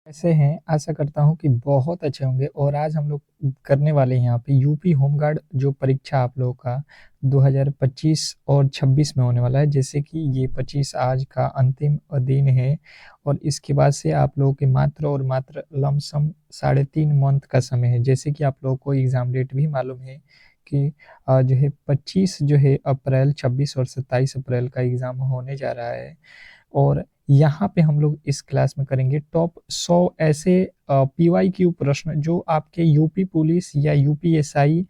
कैसे हैं? आशा करता हूँ कि बहुत अच्छे होंगे और आज हम लोग करने वाले हैं यहाँ पे यूपी होमगार्ड जो परीक्षा आप लोगों का 2025 और 26 में होने वाला है। जैसे कि ये 25 आज का अंतिम दिन है और इसके बाद से आप लोगों के मात्र और मात्र लमसम 3.5 मंथ का समय है। जैसे कि आप लोगों को एग्ज़ाम डेट भी मालूम है कि जो है 25 जो है अप्रैल, 26 और 27 अप्रैल का एग्ज़ाम होने जा रहा है। और यहाँ पे हम लोग इस क्लास में करेंगे टॉप 100 ऐसे पीवाईक्यू प्रश्न जो आपके यूपी पुलिस या यूपीएसआई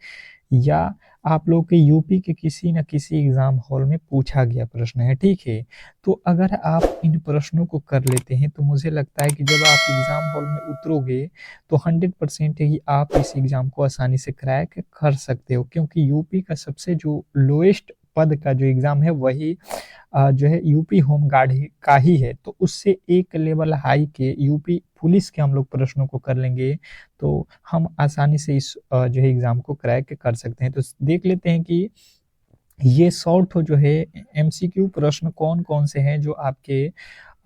या आप लोग के यूपी के किसी न किसी एग्जाम हॉल में पूछा गया प्रश्न है, ठीक है। तो अगर आप इन प्रश्नों को कर लेते हैं तो मुझे लगता है कि जब आप एग्जाम हॉल में उतरोगे तो 100% ही आप इस एग्जाम को आसानी से क्रैक कर सकते हो, क्योंकि यूपी का सबसे जो लोएस्ट पद का जो एग्जाम है वही जो है यूपी होम गार्ड का ही है। तो उससे एक लेवल हाई के यूपी पुलिस के हम लोग प्रश्नों को कर लेंगे तो हम आसानी से इस जो है एग्जाम को क्रैक कर सकते हैं। तो देख लेते हैं कि ये शॉर्ट जो है एमसीक्यू प्रश्न कौन कौन से हैं जो आपके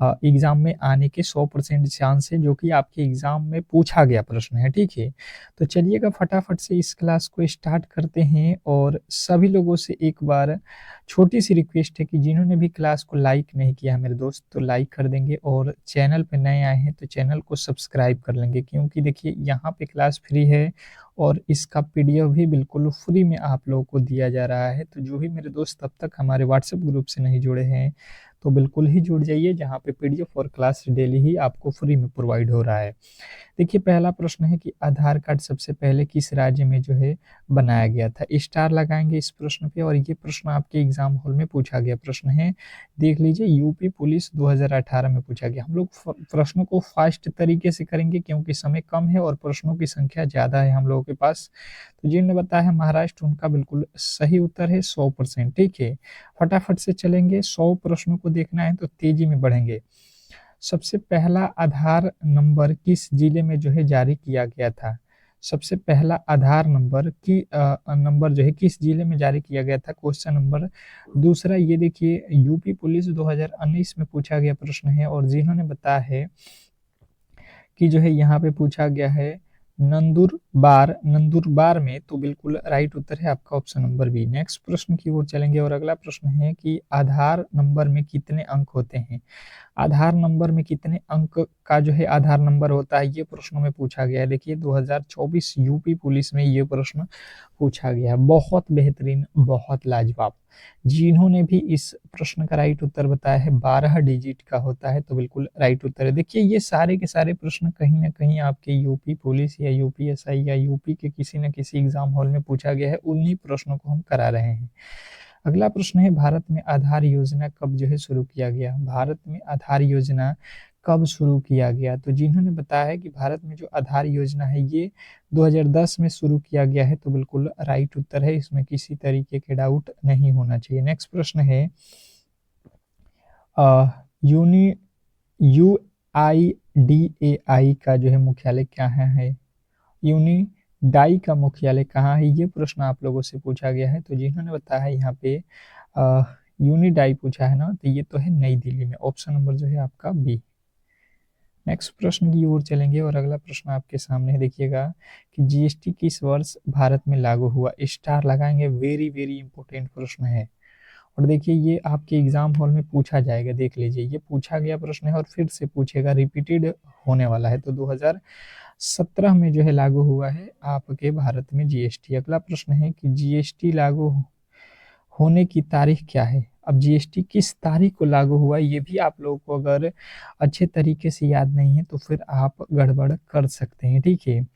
एग्जाम में आने के 100% चांस है, जो कि आपके एग्जाम में पूछा गया प्रश्न है, ठीक है। तो चलिएगा फटाफट से इस क्लास को स्टार्ट करते हैं और सभी लोगों से एक बार छोटी सी रिक्वेस्ट है कि जिन्होंने भी क्लास को लाइक नहीं किया है मेरे दोस्त तो लाइक कर देंगे और चैनल पे नए आए हैं तो चैनल को सब्सक्राइब कर लेंगे, क्योंकि देखिए यहाँ पे क्लास फ्री है और इसका पीडीएफ भी बिल्कुल फ्री में आप लोगों को दिया जा रहा है। तो जो भी मेरे दोस्त अब तक हमारे व्हाट्सएप ग्रुप से नहीं जुड़े हैं तो बिल्कुल ही जुड़ जाइए, जहाँ पे पीडीएफ और क्लास डेली ही आपको फ्री में प्रोवाइड हो रहा है। देखिए पहला प्रश्न है कि आधार कार्ड सबसे पहले किस राज्य में जो है बनाया गया था। स्टार लगाएंगे इस प्रश्न पे और ये प्रश्न आपके एग्जाम हॉल में पूछा गया प्रश्न है। देख लीजिए यूपी पुलिस 2018 में पूछा गया। हम लोग प्रश्नों को फास्ट तरीके से करेंगे क्योंकि समय कम है और प्रश्नों की संख्या ज्यादा है हम लोगों के पास। तो जिन्होंने बताया है महाराष्ट्र, उनका बिल्कुल सही उत्तर है 100%, ठीक है। फटाफट से चलेंगे, 100 प्रश्नों को देखना है तो तेजी में बढ़ेंगे। सबसे पहला आधार नंबर किस जिले में जो है जारी किया गया था। सबसे पहला आधार नंबर की नंबर जो है किस जिले में जारी किया गया था, क्वेश्चन नंबर दूसरा। ये देखिए यूपी पुलिस 2019 में पूछा गया प्रश्न है और जिन्होंने बताया है कि जो है यहाँ पे पूछा गया है नंदुरबार में, तो बिल्कुल राइट उत्तर है आपका ऑप्शन नंबर बी। नेक्स्ट प्रश्न की ओर चलेंगे और अगला प्रश्न है कि आधार नंबर में कितने अंक होते हैं। आधार नंबर में कितने अंक का जो है आधार नंबर होता है, ये प्रश्नों में पूछा गया है। देखिए 2024 यूपी पुलिस में ये प्रश्न पूछा गया है। बहुत बेहतरीन, बहुत लाजवाब। जिन्होंने भी इस प्रश्न का राइट उत्तर बताया है 12 डिजिट का होता है, तो बिल्कुल राइट उत्तर है। देखिए ये सारे के सारे प्रश्न कहीं ना कहीं आपके यूपी पुलिस या यूपीएसआई या यूपी के किसी न किसी एग्जाम हॉल में पूछा गया है, उन्हीं प्रश्नों को हम करा रहे हैं। अगला प्रश्न है भारत में आधार योजना कब जो है शुरू किया गया। भारत में आधार योजना कब शुरू किया गया, तो जिन्होंने बताया है कि भारत में जो आधार योजना है ये 2010 में शुरू किया गया है, तो बिल्कुल राइट उत्तर है, इसमें किसी तरीके के डाउट नहीं होना चाहिए। नेक्स्ट प्रश्न है यूनि U I D A I का जो है मुख्यालय क्या है। यूनि डाई का मुख्यालय कहाँ है, ये प्रश्न आप लोगों से पूछा गया है। तो जिन्होंने बताया है यहाँ पे यूनिडाई पूछा है ना, तो ये तो है नई दिल्ली में, ऑप्शन नंबर जो है आपका बी। नेक्स्ट प्रश्न की ओर चलेंगे और अगला प्रश्न आपके सामने है, देखिएगा कि जीएसटी किस वर्ष भारत में लागू हुआ। स्टार लगाएंगे, वेरी वेरी इंपॉर्टेंट प्रश्न है और देखिए ये आपके एग्जाम हॉल में पूछा जाएगा। देख लीजिए ये पूछा गया प्रश्न है और फिर से पूछेगा, रिपीटेड होने वाला है। तो 2017 में जो है लागू हुआ है आपके भारत में जीएसटी। अगला प्रश्न है कि जीएसटी लागू होने की तारीख क्या है। अब जीएसटी किस तारीख को लागू हुआ ये भी आप लोगों को अगर अच्छे तरीके से याद नहीं है तो फिर आप गड़बड़ कर सकते हैं, ठीक है।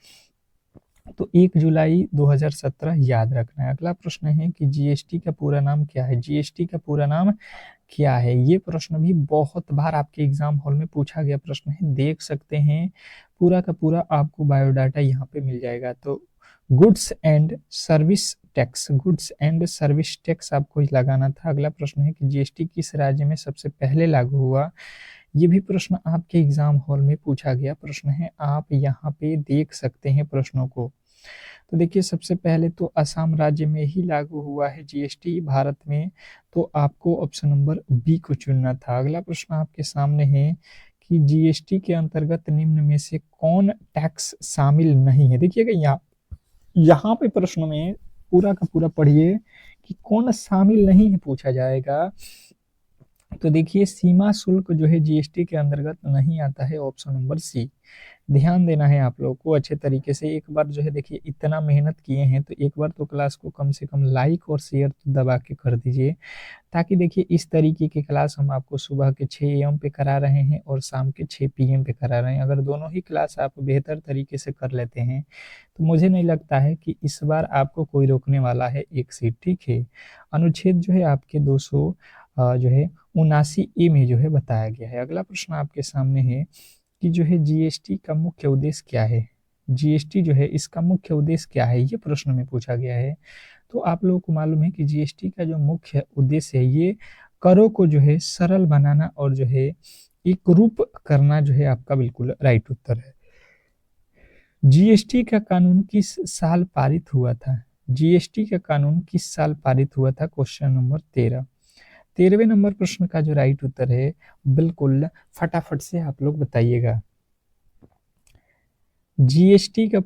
तो 1 जुलाई 2017 याद रखना है। अगला प्रश्न है कि जीएसटी का पूरा नाम क्या है। जीएसटी का पूरा नाम क्या है, ये प्रश्न भी बहुत बार आपके एग्जाम हॉल में पूछा गया प्रश्न है। देख सकते हैं पूरा का पूरा आपको बायोडाटा यहाँ पे मिल जाएगा। तो goods and service tax, goods and service tax आपको लगाना था। अगला प्रश्न है कि जीएसटी किस राज्य में सबसे पहले लागू हुआ। ये भी प्रश्न आपके एग्जाम हॉल में पूछा गया प्रश्न है, आप यहाँ पे देख सकते हैं प्रश्नों को। तो देखिए सबसे पहले तो असम राज्य में ही लागू हुआ है जीएसटी भारत में, तो आपको ऑप्शन नंबर बी को चुनना था। अगला प्रश्न आपके सामने है कि जीएसटी के अंतर्गत निम्न में से कौन टैक्स शामिल नहीं है। देखिएगा यहाँ पे प्रश्न में पूरा का पूरा पढ़िए कि कौन शामिल नहीं है पूछा जाएगा। तो देखिए सीमा शुल्क जो है जीएसटी के अंतर्गत नहीं आता है, ऑप्शन नंबर सी। ध्यान देना है आप लोगों को अच्छे तरीके से। एक बार जो है देखिए इतना मेहनत किए हैं तो एक बार तो क्लास को कम से कम लाइक और शेयर तो दबा के कर दीजिए, ताकि देखिए इस तरीके की क्लास हम आपको सुबह के 6 AM पे करा रहे हैं और शाम के 6 PM पे करा रहे हैं। अगर दोनों ही क्लास आप बेहतर तरीके से कर लेते हैं तो मुझे नहीं लगता है कि इस बार आपको कोई रोकने वाला है एक सीट, ठीक है। अनुच्छेद जो है आपके 200 जो है 79A में जो है बताया गया है। अगला प्रश्न आपके सामने है कि जो है जीएसटी का मुख्य उद्देश्य क्या है। जीएसटी जो है इसका मुख्य उद्देश्य क्या है, ये प्रश्न में पूछा गया है। तो आप लोगों को मालूम है कि जीएसटी का जो मुख्य उद्देश्य है ये करों को जो है सरल बनाना और जो है एक रूप करना जो है आपका बिल्कुल राइट उत्तर है। जीएसटी का कानून किस साल पारित हुआ था। जीएसटी का कानून किस साल पारित हुआ था, क्वेश्चन नंबर 13। 13वें नंबर प्रश्न का जो राइट उत्तर है बिल्कुल फटाफट से आप लोग बताइएगा। जीएसटी का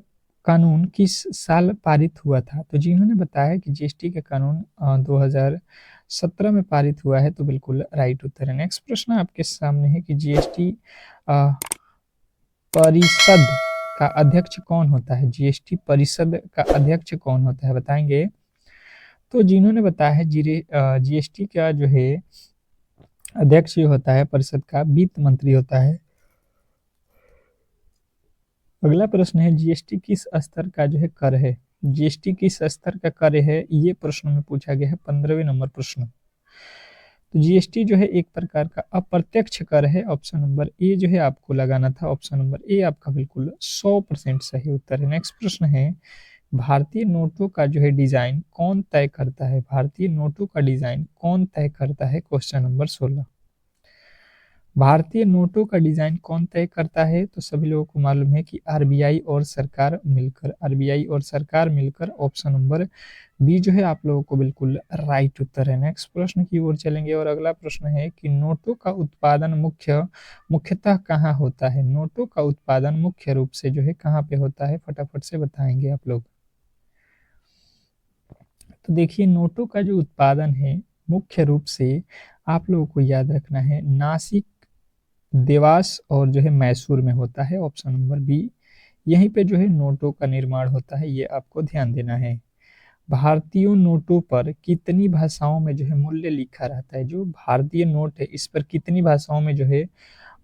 कानून किस साल पारित हुआ था। तो जिन्होंने बताया कि जीएसटी का कानून 2017 में पारित हुआ है तो बिल्कुल राइट उत्तर है। नेक्स्ट प्रश्न आपके सामने है कि जीएसटी परिषद का अध्यक्ष कौन होता है। जीएसटी परिषद का अध्यक्ष कौन होता है, बताएंगे। तो जिन्होंने बताया है जीएसटी का जो है अध्यक्ष जो होता है परिषद का वित्त मंत्री होता है। अगला प्रश्न है जीएसटी किस स्तर का जो है कर है। जीएसटी किस स्तर का कर है, ये प्रश्न में पूछा गया है 15वें नंबर प्रश्न। तो जीएसटी जो है एक प्रकार का अप्रत्यक्ष कर है, ऑप्शन नंबर ए जो है आपको लगाना था। ऑप्शन नंबर ए आपका बिल्कुल 100% सही उत्तर है। नेक्स्ट प्रश्न है भारतीय नोटों का जो है डिजाइन कौन तय करता है। भारतीय नोटों का डिजाइन कौन तय करता है, क्वेश्चन नंबर 16। भारतीय नोटों का डिजाइन कौन तय करता है, तो सभी लोगों को मालूम है कि आरबीआई और सरकार मिलकर। आरबीआई और सरकार मिलकर, ऑप्शन नंबर बी जो है आप लोगों को बिल्कुल राइट उत्तर है। नेक्स्ट प्रश्न की ओर चलेंगे और अगला प्रश्न है कि नोटों का उत्पादन मुख्यतः कहाँ होता है। नोटों का उत्पादन मुख्य रूप से जो है कहाँ पे होता है, फटाफट से बताएंगे आप लोग। तो देखिए नोटों का जो उत्पादन है मुख्य रूप से आप लोगों को याद रखना है नासिक, देवास और जो है मैसूर में होता है, ऑप्शन नंबर बी। यहीं पे जो है नोटों का निर्माण होता है, ये आपको ध्यान देना है। भारतीय नोटों पर कितनी भाषाओं में जो है मूल्य लिखा रहता है। जो भारतीय नोट है इस पर कितनी भाषाओं में जो है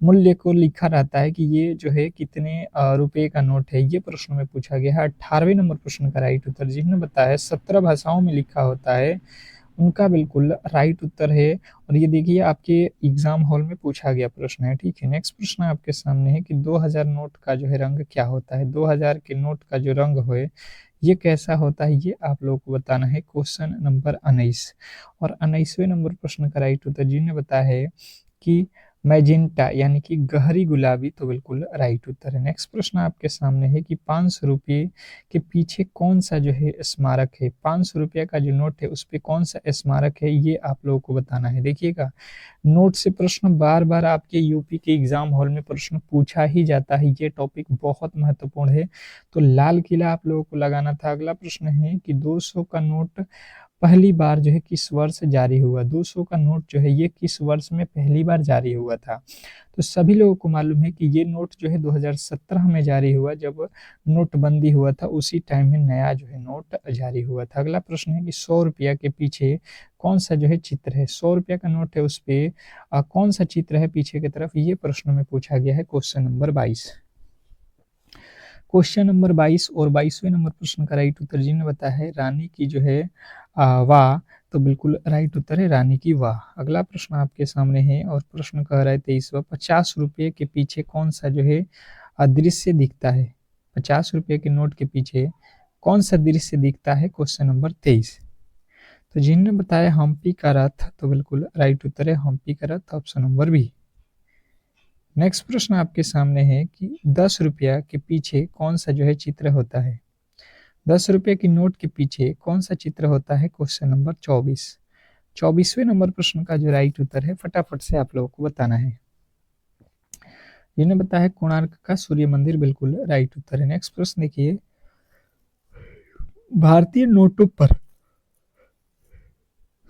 मूल्य को लिखा रहता है कि ये जो है कितने रुपए का नोट है, ये प्रश्न में पूछा गया है। 18वें नंबर प्रश्न का राइट उत्तर जिन्होंने बताया 17 भाषाओं में लिखा होता है उनका बिल्कुल राइट उत्तर है। और ये देखिए आपके एग्जाम हॉल में पूछा गया प्रश्न है, ठीक है। नेक्स्ट प्रश्न आपके सामने है कि 2000 नोट का जो है रंग क्या होता है। 2000 के नोट का जो रंग हो ये कैसा होता है, ये आप लोगों को बताना है, क्वेश्चन नंबर 19। और 19वें नंबर प्रश्न का राइट उत्तर जिन्होंने बताया है कि मैजेंटा यानी कि गहरी गुलाबी, तो बिल्कुल राइट उत्तर है। नेक्स्ट प्रश्न आपके सामने है कि 500 रुपये के पीछे कौन सा जो है स्मारक है। 500 रुपये का जो नोट है उस पर कौन सा स्मारक है, ये आप लोगों को बताना है। देखिएगा नोट से प्रश्न बार बार आपके यूपी के एग्जाम हॉल में प्रश्न पूछा ही जाता है, ये टॉपिक बहुत महत्वपूर्ण है, तो लाल किला आप लोगों को लगाना था। अगला प्रश्न है कि 200 का नोट पहली बार जो है किस वर्ष जारी हुआ। 200 का नोट जो है ये किस वर्ष में पहली बार जारी हुआ था। तो सभी लोगों को मालूम है कि ये नोट जो है 2017 में जारी हुआ, जब नोटबंदी हुआ था उसी टाइम में नया जो है नोट जारी हुआ था। अगला प्रश्न है कि 100 रुपया के पीछे कौन सा जो है चित्र है। 100 रुपया का नोट है उस पे कौन सा चित्र है पीछे की तरफ, ये प्रश्न में पूछा गया है, क्वेश्चन नंबर 22। क्वेश्चन नंबर 22 और 22वें नंबर प्रश्न का राइट उत्तर जिन्होंने बताया है रानी की जो है वाह, तो बिल्कुल राइट उत्तर है रानी की वाह। अगला प्रश्न आपके सामने है और प्रश्न कह रहा है 23वां, 50 रुपये के पीछे कौन सा जो है दृश्य दिखता है। 50 रुपये के नोट के पीछे कौन सा दृश्य दिखता है, क्वेश्चन नंबर 23। तो जिन्होंने बताया हम्पी का रथ, तो बिल्कुल राइट उत्तर है हम्पी का रथ, ऑप्शन नंबर बी। नेक्स्ट प्रश्न आपके सामने है कि 10 रुपया के पीछे कौन सा जो है चित्र होता है। 10 रुपये की नोट के पीछे कौन सा चित्र होता है, क्वेश्चन नंबर 24। 24वें नंबर प्रश्न का जो राइट उत्तर है फटाफट से आप लोगों को बताना है। इन्हें बताया है कोणार्क का सूर्य मंदिर, बिल्कुल राइट उत्तर है। नेक्स्ट प्रश्न देखिए, भारतीय नोटों पर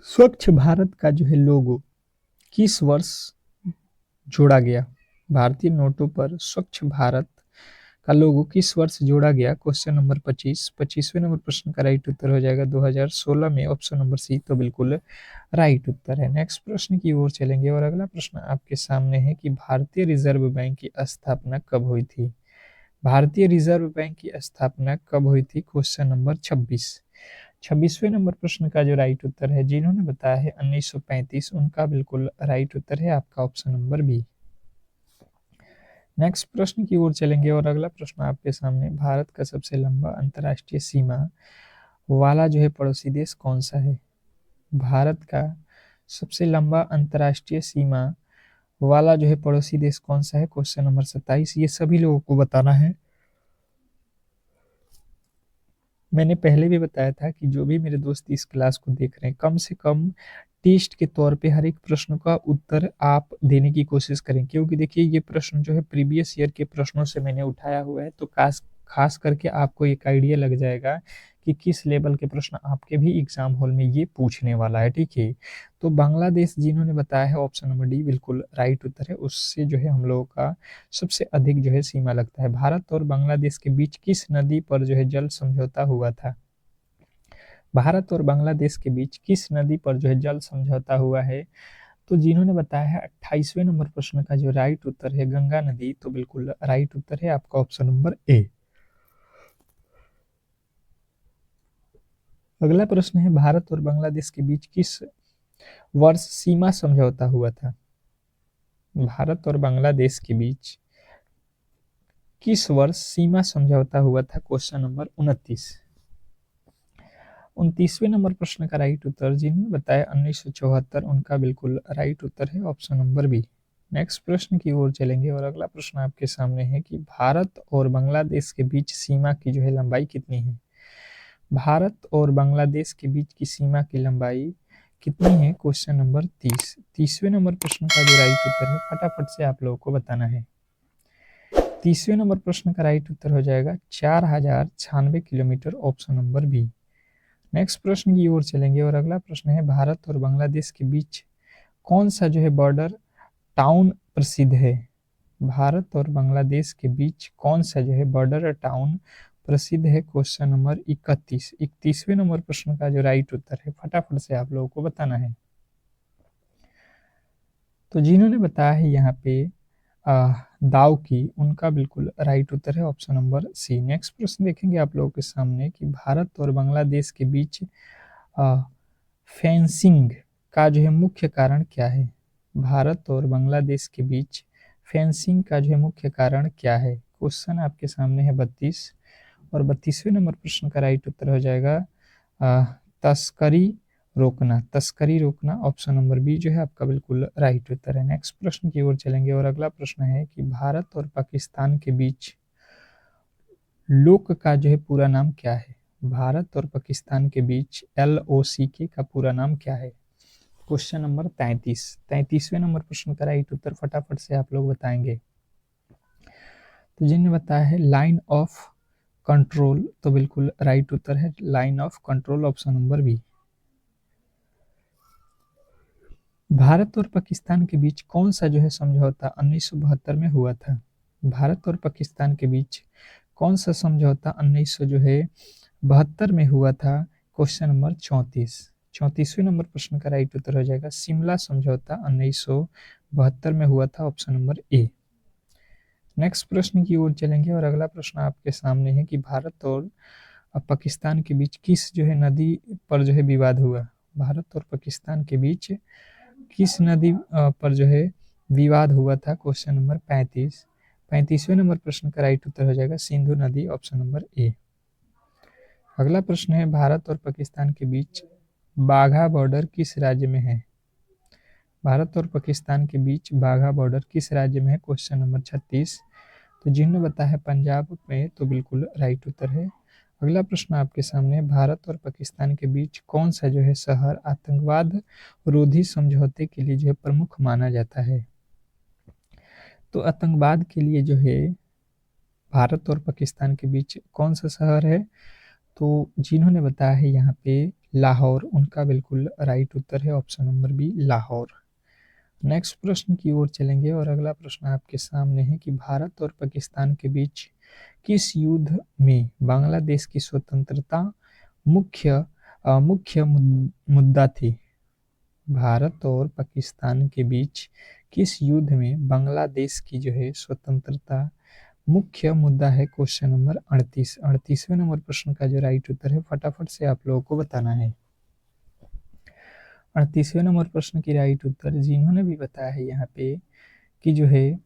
स्वच्छ भारत का जो है लोगो किस वर्ष जोड़ा गया? भारतीय नोटों पर स्वच्छ भारत का लोगो किस वर्ष जोड़ा गया? Question number 25। 25वें नंबर प्रश्न का राइट उत्तर हो जाएगा 2016 में, ऑप्शन नंबर सी तो बिल्कुल राइट उत्तर है। नेक्स्ट प्रश्न की ओर चलेंगे और अगला प्रश्न आपके सामने है कि भारतीय रिजर्व बैंक की स्थापना कब हुई थी? भारतीय रिजर्व बैंक की स्थापना कब हुई थी? Question number 26। 26वें नंबर प्रश्न का जो राइट उत्तर है, जिन्होंने बताया है 1935, उनका बिल्कुल राइट उत्तर है आपका ऑप्शन नंबर बी। नेक्स्ट प्रश्न की ओर चलेंगे और अगला प्रश्न आपके सामने, भारत का सबसे लंबा अंतर्राष्ट्रीय सीमा वाला जो है पड़ोसी देश कौन सा है? भारत का सबसे लंबा अंतर्राष्ट्रीय सीमा वाला जो है पड़ोसी देश कौन सा है? Question number 27। ये सभी लोगों को बताना है। मैंने पहले भी बताया था कि जो भी मेरे दोस्त इस क्लास को देख रहे हैं, कम से कम टेस्ट के तौर पे हर एक प्रश्न का उत्तर आप देने की कोशिश करें, क्योंकि देखिए ये प्रश्न जो है प्रीवियस ईयर के प्रश्नों से मैंने उठाया हुआ है, तो खास खास करके आपको एक आइडिया लग जाएगा कि किस लेवल के प्रश्न आपके भी एग्जाम हॉल में ये पूछने वाला है। ठीक है, तो बांग्लादेश जिन्होंने बताया है ऑप्शन नंबर डी बिल्कुल राइट उत्तर है, उससे जो है हम लोगों का सबसे अधिक जो है सीमा लगता है। भारत और बांग्लादेश के बीच किस नदी पर जो है जल समझौता हुआ था? भारत और बांग्लादेश के बीच किस नदी पर जो है जल समझौता हुआ है? तो जिन्होंने बताया है 28वें नंबर प्रश्न का जो राइट उत्तर है गंगा नदी, तो बिल्कुल राइट उत्तर है आपका ऑप्शन नंबर ए। अगला प्रश्न है, भारत और बांग्लादेश के बीच किस वर्ष सीमा समझौता हुआ था? भारत और बांग्लादेश के बीच किस वर्ष सीमा समझौता हुआ था? Question number 29। 29वें नंबर प्रश्न का राइट उत्तर जिन्होंने बताया 1974, उनका बिल्कुल राइट उत्तर है ऑप्शन नंबर बी। नेक्स्ट प्रश्न की ओर चलेंगे और अगला प्रश्न आपके सामने है कि भारत और बांग्लादेश के बीच सीमा की जो है लंबाई कितनी है? भारत और बांग्लादेश के बीच की सीमा की लंबाई कितनी है? Question number 30। 30वें नंबर प्रश्न का जो राइट उत्तर है फटाफट से आप लोगों को बताना है। 30वें नंबर प्रश्न का राइट उत्तर हो जाएगा 4096 kilometre, option number B. Next प्रश्न की ओर चलेंगे और अगला प्रश्न है, भारत और बांग्लादेश के बीच कौन सा जो है बॉर्डर टाउन प्रसिद्ध है? भारत और बांग्लादेश के बीच कौन सा जो है बॉर्डर टाउन प्रसिद्ध है? Question number 31। 31वें नंबर प्रश्न का जो राइट उत्तर है फटाफट से आप लोगों को बताना है। तो जिन्होंने बताया है यहाँ पे दाव की, उनका बिल्कुल राइट उत्तर है ऑप्शन नंबर सी। नेक्स्ट प्रश्न देखेंगे आप लोगों के सामने कि भारत और बांग्लादेश के बीच फेंसिंग का जो है मुख्य कारण क्या है? भारत और बांग्लादेश के बीच फेंसिंग का जो है मुख्य कारण क्या है? क्वेश्चन आपके सामने है 32 और 32वें नंबर प्रश्न का राइट उत्तर हो जाएगा तस्करी रोकना। तस्करी रोकना, ऑप्शन नंबर बी जो है आपका बिल्कुल राइट उत्तर है। नेक्स्ट प्रश्न की ओर चलेंगे और अगला प्रश्न है कि भारत और पाकिस्तान के बीच लोक का जो है पूरा नाम क्या है? भारत और पाकिस्तान के बीच LOCK का पूरा नाम क्या है? Question number 33। 33वें नंबर प्रश्न का राइट उत्तर फटाफट से आप लोग बताएंगे। तो जिन्होंने बताया है लाइन ऑफ कंट्रोल, तो बिल्कुल राइट उत्तर है line of control, option number B. Bharat और पाकिस्तान के बीच कौन सा जो है समझौता 1972 में हुआ था? भारत और पाकिस्तान के बीच कौन सा समझौता 1900 जो है 72 में हुआ था? Question number 34। 34वें नंबर प्रश्न का राइट उत्तर हो जाएगा शिमला समझौता 1972 में हुआ था, ऑप्शन नंबर ए। नेक्स्ट प्रश्न की ओर चलेंगे और अगला प्रश्न आपके सामने है कि भारत और पाकिस्तान के बीच किस जो है नदी पर जो है विवाद हुआ? भारत और पाकिस्तान के बीच किस नदी पर जो है विवाद हुआ था? Question number 35। 35वें नंबर प्रश्न का राइट उत्तर हो जाएगा सिंधु नदी, ऑप्शन नंबर ए। अगला प्रश्न है, भारत और पाकिस्तान के बीच बाघा बॉर्डर किस राज्य में है? भारत और पाकिस्तान के बीच बाघा बॉर्डर किस राज्य में है? Question number 36। तो जिन्होंने बताया है पंजाब में, तो बिल्कुल राइट उत्तर है। अगला प्रश्न आपके सामने, भारत और पाकिस्तान के बीच कौन सा जो है शहर आतंकवाद रोधी समझौते के लिए जो है प्रमुख माना जाता है? तो आतंकवाद के लिए जो है भारत और पाकिस्तान के बीच कौन सा शहर है, तो जिन्होंने बताया है यहाँ पे लाहौर, उनका बिल्कुल राइट उत्तर है option number B Lahore. Next प्रश्न की ओर चलेंगे और अगला प्रश्न आपके सामने है कि भारत और पाकिस्तान के बीच किस युद्ध में बांग्लादेश की स्वतंत्रता मुख्य मुद्दा थी। भारत और पाकिस्तान के बीच किस युद्ध में बांग्लादेश की जो है स्वतंत्रता मुख्य मुद्दा है। क्वेश्चन नंबर 38वें नंबर प्रश्न का जो राइट उत्तर है फटाफट से आप लोगों को बताना है। 38वें नंबर प्रश्न की राइट उत्तर जिन्होंने भी बताया है यहाँ पे कि जो है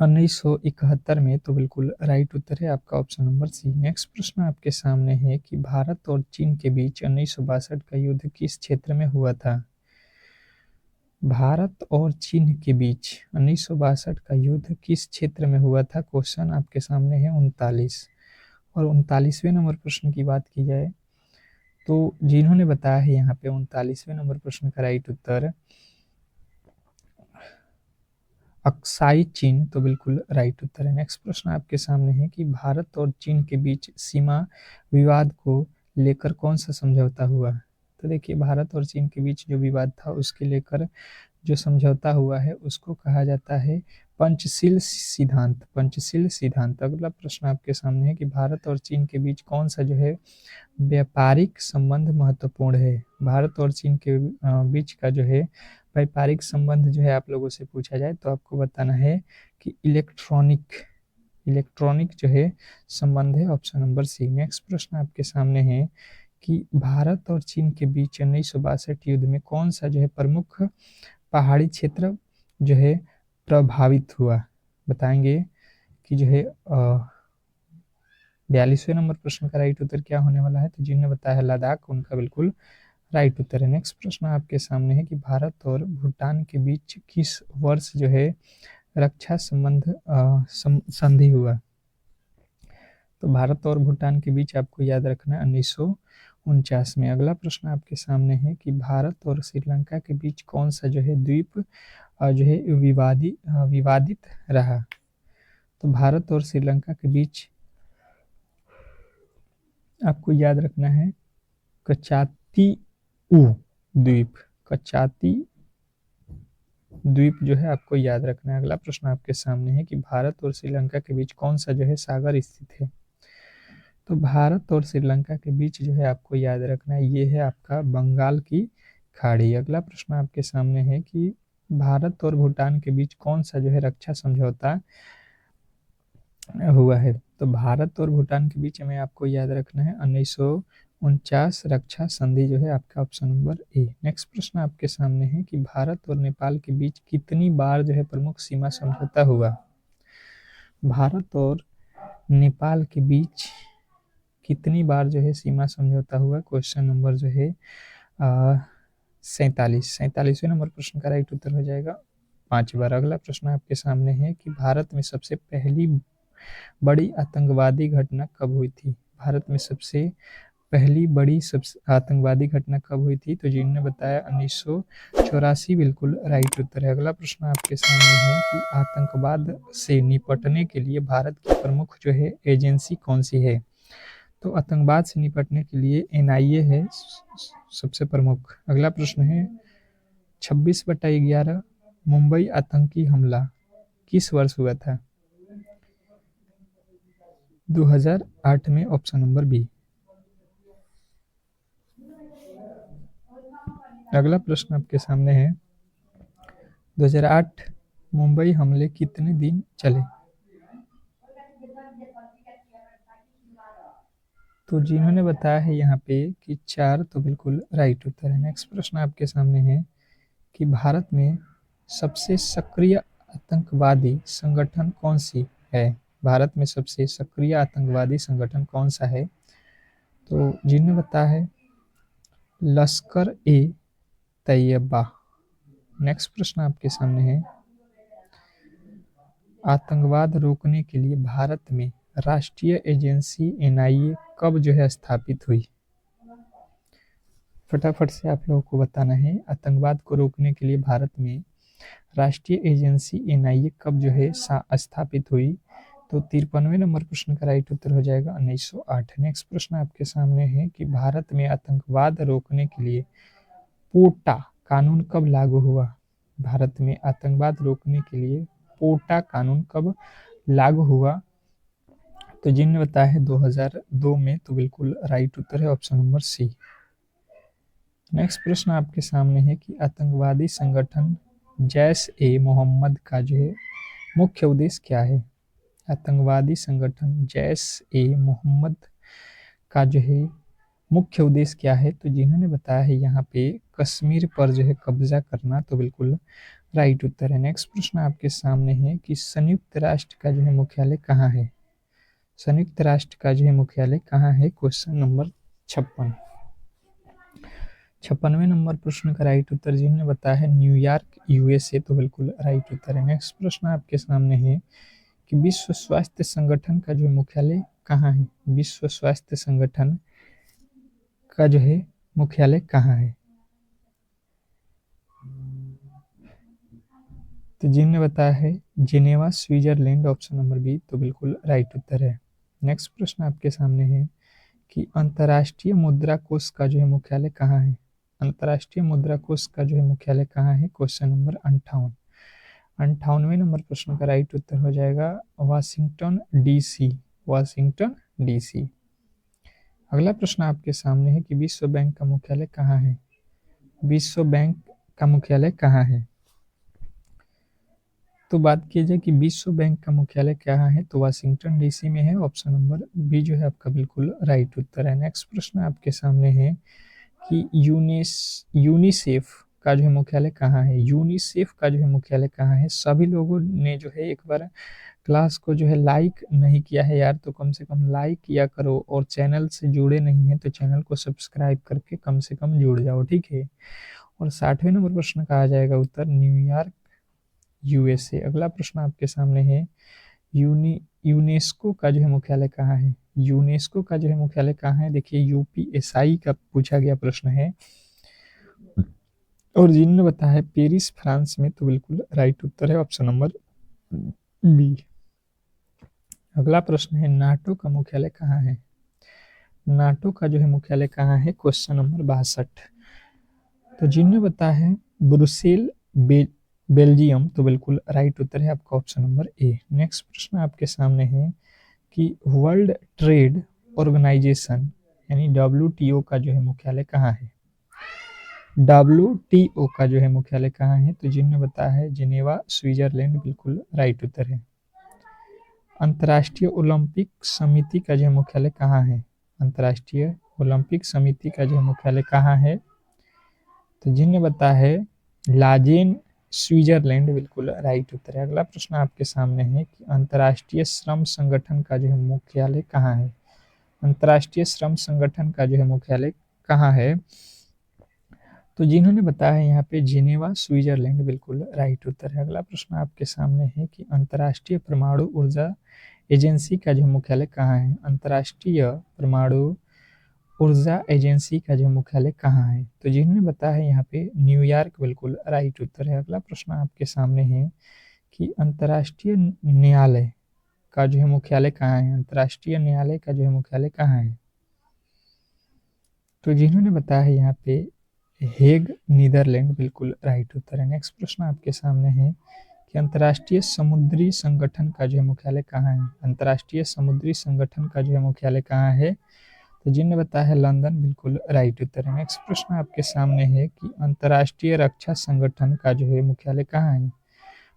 1971 में, तो बिल्कुल राइट उत्तर है आपका ऑप्शन नंबर सी। नेक्स्ट प्रश्न आपके सामने है कि भारत और चीन के बीच 1962 का युद्ध किस क्षेत्र में हुआ था। भारत और चीन के बीच 1962 का युद्ध किस क्षेत्र में हुआ था। क्वेश्चन आपके सामने है 39। और 39वें नंबर प्रश्न की बात की जाए तो जिन्होंने बताया है यहाँ पे 39वें नंबर प्रश्न का राइट उत्तर अक्साई चीन, तो बिल्कुल राइट उत्तर है। नेक्स्ट प्रश्न आपके सामने है कि भारत और चीन के बीच सीमा विवाद को लेकर कौन सा समझौता हुआ। तो देखिए भारत और चीन के बीच जो विवाद था उसके लेकर जो समझौता हुआ है उसको कहा जाता है पंचशील सिद्धांत। पंचशील सिद्धांत। अगला प्रश्न आपके सामने है कि भारत और चीन के बीच कौन सा जो है व्यापारिक संबंध महत्वपूर्ण है। भारत और चीन के बीच का जो है व्यापारिक संबंध जो है आप लोगों से पूछा जाए तो आपको बताना है कि इलेक्ट्रॉनिक जो है संबंध है, ऑप्शन नंबर सी। नेक्स्ट प्रश्न आपके सामने है कि भारत और चीन के बीच 1962 युद्ध में कौन सा जो है प्रमुख पहाड़ी क्षेत्र जो है प्रभावित हुआ। बताएंगे कि जो है 42वें नंबर प्रश्न का राइट उत्तर क्या होने वाला है, तो जिन्होंने बताया है लद्दाख, उनका बिल्कुल राइट उत्तर है। नेक्स्ट प्रश्न आपके सामने है कि भारत और भूटान के बीच किस वर्ष जो है रक्षा संबंध संधि हुआ। तो भारत और भूटान के बीच आपको याद रखना है 1949 में। अगला प्रश्न आपके सामने है कि भारत और श्रीलंका के बीच कौन सा जो है द्वीप जो है विवादित रहा। तो भारत और श्रीलंका के बीच आपको याद रखना है कचाती द्वीप। कचाती द्वीप जो है आपको याद रखना है। अगला प्रश्न आपके सामने है कि भारत और श्रीलंका के बीच कौन सा जो है सागर स्थित है। तो भारत और श्रीलंका के बीच जो है आपको याद रखना है ये है आपका बंगाल की खाड़ी। अगला प्रश्न आपके सामने है कि भारत और भूटान के बीच कौन सा जो है रक्षा समझौता हुआ है। तो भारत और भूटान के बीच में आपको याद रखना है 1949 रक्षा संधि जो है आपका ऑप्शन नंबर ए। नेक्स्ट प्रश्न आपके सामने है कि भारत और नेपाल के बीच कितनी बार जो है प्रमुख सीमा समझौता हुआ। भारत और नेपाल के बीच कितनी बार जो है सीमा समझौता हुआ। क्वेश्चन नंबर जो है 47वें नंबर प्रश्न का राइट उत्तर हो जाएगा 5 बार। अगला प्रश्न आपके सामने है कि भारत में सबसे पहली बड़ी आतंकवादी घटना कब हुई थी। भारत में सबसे पहली बड़ी आतंकवादी घटना कब हुई थी, तो जिन्होंने बताया 1984, बिल्कुल राइट उत्तर है। अगला प्रश्न आपके सामने है कि आतंकवाद से निपटने के लिए भारत की प्रमुख जो है एजेंसी कौन सी है। तो आतंकवाद से निपटने के लिए NIA है सबसे प्रमुख। अगला प्रश्न है 26/11 मुंबई आतंकी हमला किस वर्ष हुआ था। 2008 में, ऑप्शन नंबर बी। अगला प्रश्न आपके सामने है 2008 मुंबई हमले कितने दिन चले। तो जिन्होंने बताया है यहाँ पे कि 4, तो बिल्कुल राइट उत्तर है। नेक्स्ट प्रश्न आपके सामने है कि भारत में सबसे सक्रिय आतंकवादी संगठन कौन सी है। भारत में सबसे सक्रिय आतंकवादी संगठन कौन सा है, तो जिन्होंने बताया है लश्कर ए तैयबा। नेक्स्ट प्रश्न आपके सामने है आतंकवाद रोकने के लिए भारत में राष्ट्रीय एजेंसी NIA कब जो है स्थापित हुई। फटाफट से आप लोगों को बताना है आतंकवाद को रोकने के लिए भारत में राष्ट्रीय एजेंसी एनआईए कब जो है स्थापित हुई? तो 53वें नंबर प्रश्न का राइट उत्तर हो जाएगा 1908। नेक्स्ट प्रश्न आपके सामने है कि भारत में आतंकवाद रोकने के लिए पोटा कानून कब लागू हुआ? भारत में आतंकवाद रोकने के लिए पोटा कानून कब लागू हुआ? तो जिनने बताया है 2002 में, तो बिल्कुल राइट उत्तर है ऑप्शन नंबर सी। नेक्स्ट प्रश्न आपके सामने है कि आतंकवादी संगठन जैश ए मोहम्मद का जो है मुख्य उद्देश्य क्या है? आतंकवादी संगठन जैश ए मोहम्मद का जो है मुख्य उद्देश्य क्या है? तो जिन्होंने बताया है यहाँ पे कश्मीर पर जो है कब्जा करना, तो बिल्कुल राइट उत्तर है। नेक्स्ट प्रश्न आपके सामने है कि संयुक्त राष्ट्र का जो है मुख्यालय कहाँ है? संयुक्त राष्ट्र का जो है मुख्यालय कहाँ है? Question number 56। 56वें नंबर प्रश्न का राइट उत्तर जिन्होंने बताया है न्यूयॉर्क यूएसए, तो बिल्कुल राइट उत्तर है। नेक्स्ट प्रश्न आपके सामने है कि विश्व स्वास्थ्य संगठन का जो मुख्यालय कहाँ है? विश्व स्वास्थ्य संगठन का जो है मुख्यालय कहाँ है? तो जिन्होंने बताया है Geneva Switzerland, option number B, तो बिल्कुल राइट उत्तर है। नेक्स्ट प्रश्न आपके सामने है कि अंतर्राष्ट्रीय मुद्रा कोष का जो है मुख्यालय कहाँ है? अंतर्राष्ट्रीय मुद्रा कोष का जो है मुख्यालय कहाँ है? Question number 58। 58वें नंबर प्रश्न का राइट उत्तर हो जाएगा वाशिंगटन डीसी, वाशिंगटन डीसी। अगला प्रश्न आपके सामने है कि विश्व बैंक का मुख्यालय कहाँ है? विश्व बैंक का मुख्यालय कहाँ है? तो बात की जाए कि विश्व बैंक का मुख्यालय कहाँ है, तो वाशिंगटन डीसी में है, ऑप्शन नंबर बी जो है आपका बिल्कुल राइट उत्तर है। नेक्स्ट प्रश्न आपके सामने है कि यूनिसेफ का जो है मुख्यालय कहाँ है? यूनिसेफ का जो है मुख्यालय कहाँ है? सभी लोगों ने जो है एक बार क्लास को जो है लाइक नहीं किया है यार, तो कम से कम लाइक किया करो, और चैनल से जुड़े नहीं है तो चैनल को सब्सक्राइब करके कम से कम जुड़ जाओ, ठीक है। और 60वें नंबर प्रश्न का आ जाएगा उत्तर न्यूयॉर्क यूएसए। अगला प्रश्न आपके सामने है यूनेस्को का जो है मुख्यालय कहाँ है? यूनेस्को का जो है मुख्यालय कहाँ है? देखिए यूपीएसआई का पूछा गया प्रश्न है, और जिन्होंने बताया है पेरिस फ्रांस में, तो बिल्कुल राइट उत्तर है ऑप्शन नंबर बी। अगला प्रश्न है नाटो का मुख्यालय कहाँ है? नाटो का जो है मुख्यालय कहाँ है? Question number 62। तो जिन्होंने बताया है ब्रुसेल बेल्जियम, तो बिल्कुल राइट उत्तर है आपका ऑप्शन नंबर ए। नेक्स्ट प्रश्न आपके सामने है कि वर्ल्ड ट्रेड ऑर्गेनाइजेशन यानी WTO का जो है मुख्यालय कहाँ है? WTO का जो है मुख्यालय कहाँ है? तो जिन्होंने बताया है जिनेवा स्विट्जरलैंड, बिल्कुल राइट उत्तर है। अंतर्राष्ट्रीय ओलंपिक समिति का जो है मुख्यालय कहाँ है? अंतर्राष्ट्रीय ओलंपिक समिति का जो है मुख्यालय कहाँ है? तो जिन्होंने बताया है लाजेन स्विट्जरलैंड, बिल्कुल राइट उत्तर है। अगला प्रश्न आपके सामने है कि अंतर्राष्ट्रीय श्रम संगठन का जो है मुख्यालय कहाँ है? अंतर्राष्ट्रीय श्रम संगठन का जो है मुख्यालय कहाँ है? तो जिन्होंने बताया है यहाँ पे जिनेवा स्विट्जरलैंड, बिल्कुल राइट उत्तर है। अगला प्रश्न आपके सामने है कि अंतर्राष्ट्रीय परमाणु ऊर्जा एजेंसी का जो मुख्यालय कहाँ है? अंतर्राष्ट्रीय परमाणु ऊर्जा एजेंसी का जो मुख्यालय कहाँ है? तो जिन्होंने बताया है यहाँ पे न्यूयॉर्क, बिल्कुल राइट उत्तर है। अगला प्रश्न आपके सामने है कि अंतर्राष्ट्रीय न्यायालय का जो है मुख्यालय कहाँ है? अंतर्राष्ट्रीय न्यायालय का जो है मुख्यालय कहाँ है? तो जिन्होंने बताया है यहाँ पे हेग नीदरलैंड, बिल्कुल राइट उत्तर है। नेक्स्ट प्रश्न आपके सामने है कि अंतर्राष्ट्रीय समुद्री संगठन का जो है मुख्यालय कहाँ है? अंतर्राष्ट्रीय समुद्री संगठन का जो है मुख्यालय कहाँ है? तो जिन्होंने बताया है लंदन, बिल्कुल राइट उत्तर है। नेक्स्ट प्रश्न आपके सामने है कि अंतर्राष्ट्रीय रक्षा संगठन का जो है मुख्यालय कहाँ है?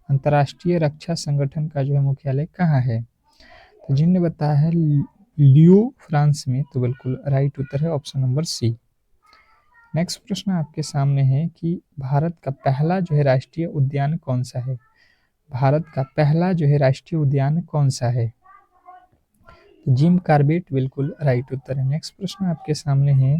अंतर्राष्ट्रीय रक्षा संगठन का जो है मुख्यालय कहाँ है? तो जिन्होंने बताया है लियो फ्रांस में, तो बिल्कुल राइट उत्तर है ऑप्शन नंबर सी। नेक्स्ट प्रश्न आपके सामने है कि भारत का पहला जो है राष्ट्रीय उद्यान कौन सा है? भारत का पहला जो है राष्ट्रीय उद्यान कौन सा है? जिम कार्बेट, बिल्कुल राइट उत्तर है। नेक्स्ट प्रश्न आपके सामने है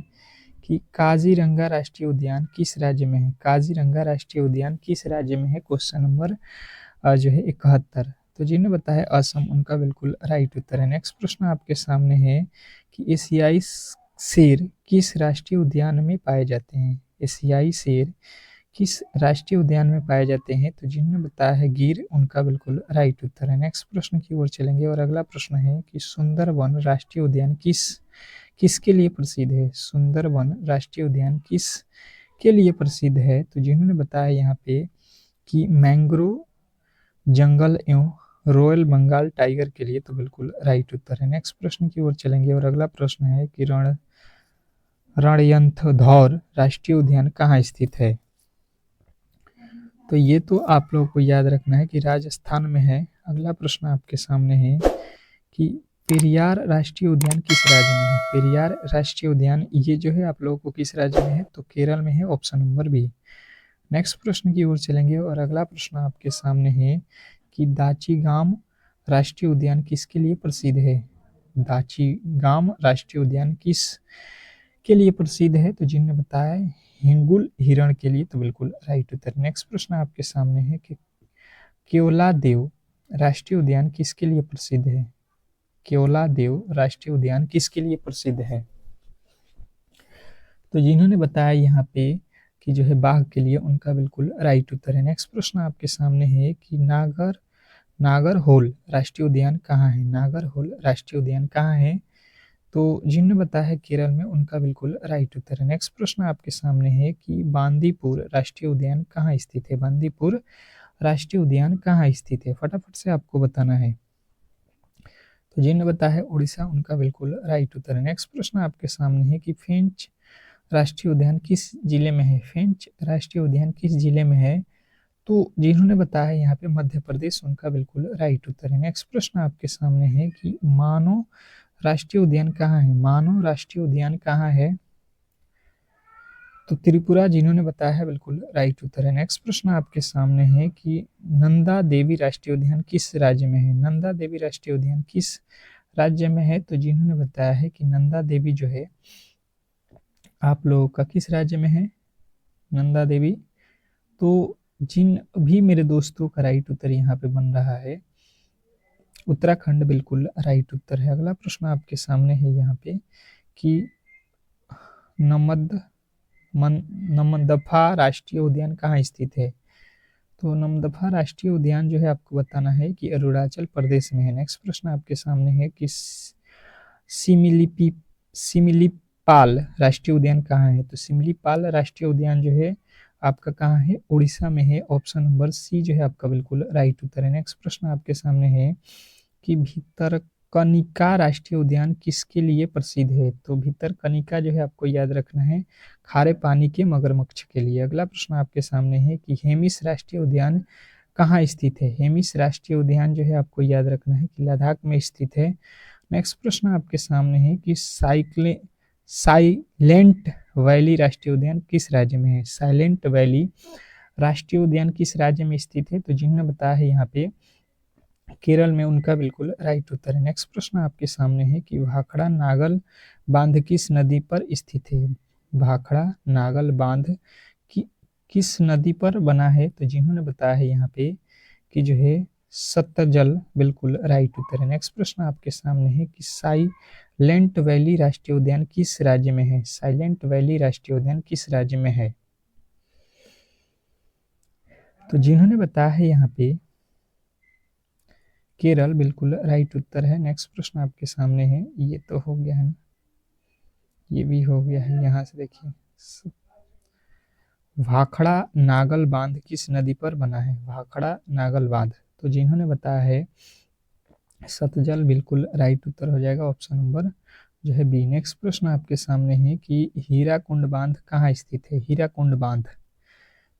कि काजीरंगा राष्ट्रीय उद्यान किस राज्य में है? काजीरंगा राष्ट्रीय उद्यान किस राज्य में है? क्वेश्चन नंबर जो है 71। तो जिन्होंने बताया असम, उनका बिल्कुल राइट उत्तर है। नेक्स्ट प्रश्न आपके सामने है कि एशियाई शेर किस राष्ट्रीय उद्यान में पाए जाते हैं? एशियाई शेर किस राष्ट्रीय उद्यान में पाए जाते हैं? तो जिन्होंने बताया है गिर, उनका बिल्कुल राइट उत्तर है। नेक्स्ट प्रश्न की ओर चलेंगे और अगला प्रश्न है कि सुंदरवन राष्ट्रीय उद्यान किसके लिए प्रसिद्ध है? सुंदरवन राष्ट्रीय उद्यान किस के लिए प्रसिद्ध है? तो जिन्होंने बताया यहाँ पे कि मैंग्रोव जंगल एवं रॉयल बंगाल टाइगर के लिए, तो बिल्कुल राइट उत्तर है। नेक्स्ट प्रश्न की ओर चलेंगे और अगला प्रश्न है कि रणथंभौर राष्ट्रीय उद्यान कहाँ स्थित है? तो ये तो आप लोगों को याद रखना है कि राजस्थान में है। अगला प्रश्न आपके सामने है कि पेरियार राष्ट्रीय उद्यान किस राज्य में है? पेरियार राष्ट्रीय उद्यान ये जो है आप लोगों को किस राज्य में है? तो केरल में है, ऑप्शन नंबर बी। नेक्स्ट प्रश्न की ओर चलेंगे और अगला प्रश्न आपके सामने है कि दाचीगाम राष्ट्रीय उद्यान किसके लिए प्रसिद्ध है? दाचीगाम राष्ट्रीय उद्यान किस के लिए प्रसिद्ध है? तो जिन्होंने बताया हिंगुल हिरण के लिए, तो बिल्कुल राइट उत्तर। नेक्स्ट प्रश्न आपके सामने है कि केवलादेव राष्ट्रीय उद्यान किसके लिए प्रसिद्ध है? केवलादेव राष्ट्रीय उद्यान किसके लिए प्रसिद्ध है? तो जिन्होंने बताया यहाँ पे कि जो है बाघ के लिए, उनका बिल्कुल राइट उत्तर है। नेक्स्ट प्रश्न आपके सामने है कि नागरहोल राष्ट्रीय उद्यान कहाँ है? नागरहोल राष्ट्रीय उद्यान कहाँ है? तो जिन्होंने बताया है केरल में, उनका बिल्कुल राइट उत्तर है। नेक्स्ट प्रश्न आपके सामने है कि बांदीपुर राष्ट्रीय उद्यान कहाँ स्थित है? बांदीपुर राष्ट्रीय उद्यान कहाँ स्थित है? फटाफट से आपको बताना है। तो जिन्होंने बताया है उड़ीसा, उनका बिल्कुल राइट उत्तर है। नेक्स्ट प्रश्न आपके सामने है कि फेंच राष्ट्रीय उद्यान किस जिले में है? फेंच राष्ट्रीय उद्यान किस जिले में है? तो जिन्होंने बताया है यहाँ पे मध्य प्रदेश, उनका बिल्कुल राइट उत्तर है। नेक्स्ट प्रश्न आपके सामने है कि मानव राष्ट्रीय उद्यान कहाँ है? मानव राष्ट्रीय उद्यान कहाँ है? तो त्रिपुरा, जिन्होंने बताया है बिल्कुल राइट उत्तर है। नेक्स्ट प्रश्न आपके सामने है कि नंदा देवी राष्ट्रीय उद्यान किस राज्य में है? नंदा देवी राष्ट्रीय उद्यान किस राज्य में है? तो जिन्होंने बताया है कि नंदा देवी जो है आप लोगों का किस राज्य में है? नंदा देवी। तो जिन भी मेरे दोस्तों का राइट उत्तर यहाँ पे बन रहा है उत्तराखंड, बिल्कुल राइट उत्तर है। अगला प्रश्न आपके सामने है यहाँ पे कि नमदफा राष्ट्रीय उद्यान कहाँ स्थित है? तो नमदफा राष्ट्रीय उद्यान जो है आपको बताना है कि अरुणाचल प्रदेश में है। नेक्स्ट प्रश्न आपके सामने है कि सिमिलीपाल राष्ट्रीय उद्यान कहाँ है? तो सिमिलीपाल राष्ट्रीय उद्यान जो है आपका कहाँ है? उड़ीसा में है, ऑप्शन नंबर सी जो है आपका बिल्कुल राइट उत्तर है। नेक्स्ट प्रश्न आपके सामने है कि भितरकनिका राष्ट्रीय उद्यान किसके लिए प्रसिद्ध है? तो भितरकनिका जो है आपको याद रखना है खारे पानी के मगरमच्छ के लिए। अगला प्रश्न आपके सामने है कि हेमिस राष्ट्रीय उद्यान कहाँ स्थित है? हेमिस राष्ट्रीय उद्यान जो है आपको याद रखना है कि लद्दाख में स्थित है। नेक्स्ट प्रश्न आपके सामने है कि साइलेंट वैली राष्ट्रीय उद्यान किस राज्य में है? साइलेंट वैली राष्ट्रीय उद्यान किस राज्य में स्थित है? तो जिन्होंने बताया है यहाँ पे केरल में, उनका बिल्कुल राइट उत्तर है। नेक्स्ट प्रश्न आपके सामने है कि भाखड़ा नागल बांध किस नदी पर स्थित है? भाखड़ा नागल बांध किस नदी पर बना है? तो जिन्होंने बताया है यहाँ पे कि जो है सतलज, बिल्कुल राइट उत्तर है। नेक्स्ट प्रश्न आपके सामने है कि साइलेंट वैली राष्ट्रीय उद्यान किस राज्य में है? साइलेंट वैली राष्ट्रीय उद्यान किस राज्य में है? तो जिन्होंने बताया है यहाँ पे केरल, बिल्कुल राइट उत्तर है। नेक्स्ट प्रश्न आपके सामने है, ये तो हो गया है ना, ये भी हो गया है। यहाँ से देखिए, भाखड़ा नागल बांध किस नदी पर बना है? भाखड़ा नागल बांध, तो जिन्होंने बताया है सतलज, बिल्कुल राइट उत्तर हो जाएगा, ऑप्शन नंबर जो है बी। नेक्स्ट प्रश्न आपके सामने है कि हीराकुंड बांध कहाँ स्थित है? हीराकुंड बांध,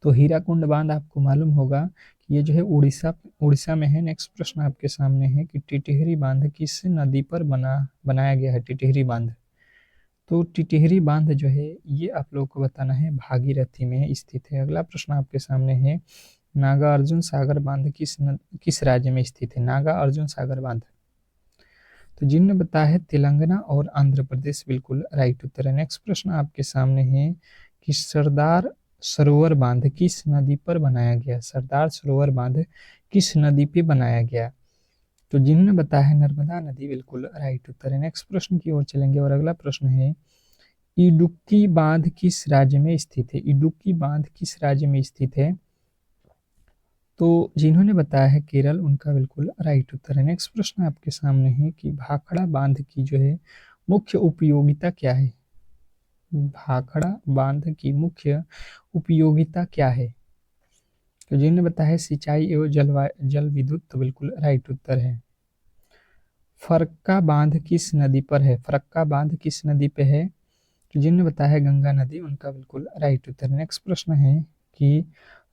तो हीराकुंड बांध आपको मालूम होगा कि ये जो है उड़ीसा में है। नेक्स्ट प्रश्न आपके सामने है कि टिटहरी बांध किस नदी पर बनाया गया है? टिटहरी बांध, तो टिटहरी बांध जो है ये आप लोगों को बताना है भागीरथी में स्थित है। अगला प्रश्न आपके सामने है नागार्जुन सागर बांध किस राज्य में स्थित है? नागार्जुन सागर बांध, तो जिन्होंने बताया है तेलंगाना और आंध्र प्रदेश, बिल्कुल राइट उत्तर है। नेक्स्ट प्रश्न आपके सामने है कि सरदार सरोवर बांध किस नदी पर बनाया गया? सरदार सरोवर बांध किस नदी पे बनाया गया? तो जिन्होंने बताया है नर्मदा नदी, बिल्कुल राइट उत्तर है। नेक्स्ट प्रश्न की ओर चलेंगे और अगला प्रश्न है इडुक्की बांध किस राज्य में स्थित है? इडुक्की बांध किस राज्य में स्थित है? तो जिन्होंने बताया है केरल, उनका बिल्कुल राइट उत्तर है। नेक्स्ट प्रश्न आपके सामने है कि भाखड़ा बांध की जो है मुख्य उपयोगिता क्या है? भाखड़ा बांध की मुख्य उपयोगिता क्या है? तो जिन्होंने बताया है सिंचाई एवं जल विद्युत, तो बिल्कुल राइट उत्तर है। फरक्का बांध किस नदी पर है? फरक्का बांध किस नदी पे है? तो जिन्होंने बताया है गंगा नदी, उनका बिल्कुल राइट उत्तर। नेक्स्ट प्रश्न है कि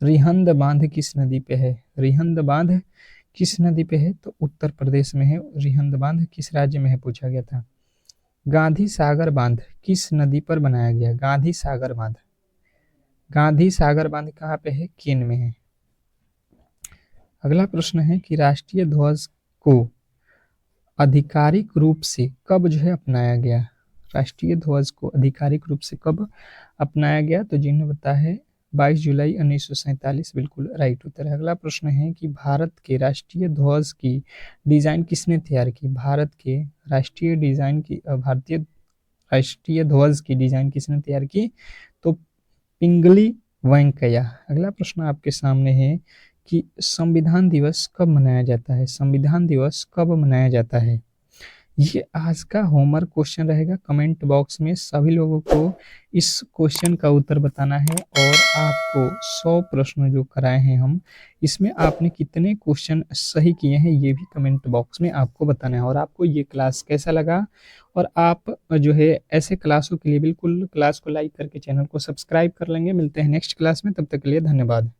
रिहंद बांध किस नदी पे है? रिहंद बांध किस नदी पे है? तो उत्तर प्रदेश में है। रिहंद बांध किस राज्य में है, पूछा गया था। गांधी सागर बांध किस नदी पर बनाया गया? गांधी सागर बांध, गांधी सागर बांध कहाँ पे है? केन में है। अगला प्रश्न है कि राष्ट्रीय ध्वज को आधिकारिक रूप से कब जो है अपनाया गया? राष्ट्रीय ध्वज को आधिकारिक रूप से कब अपनाया गया? तो जिन्होंने बताया है 22 जुलाई 1947, बिल्कुल राइट उत्तर है। अगला प्रश्न है कि भारत के राष्ट्रीय ध्वज की डिजाइन किसने तैयार की? भारत के राष्ट्रीय डिजाइन की भारतीय राष्ट्रीय ध्वज की डिजाइन किसने तैयार की? तो पिंगली वेंकैया। अगला प्रश्न आपके सामने है कि संविधान दिवस कब मनाया जाता है? संविधान दिवस कब मनाया जाता है? ये आज का होमवर्क क्वेश्चन रहेगा। कमेंट बॉक्स में सभी लोगों को इस क्वेश्चन का उत्तर बताना है और आपको 100 प्रश्न जो कराए हैं हम, इसमें आपने कितने क्वेश्चन सही किए हैं ये भी कमेंट बॉक्स में आपको बताना है। और आपको ये क्लास कैसा लगा, और आप जो है ऐसे क्लासों के लिए बिल्कुल क्लास को लाइक करके चैनल को सब्सक्राइब कर लेंगे। मिलते हैं नेक्स्ट क्लास में, तब तक के लिए धन्यवाद।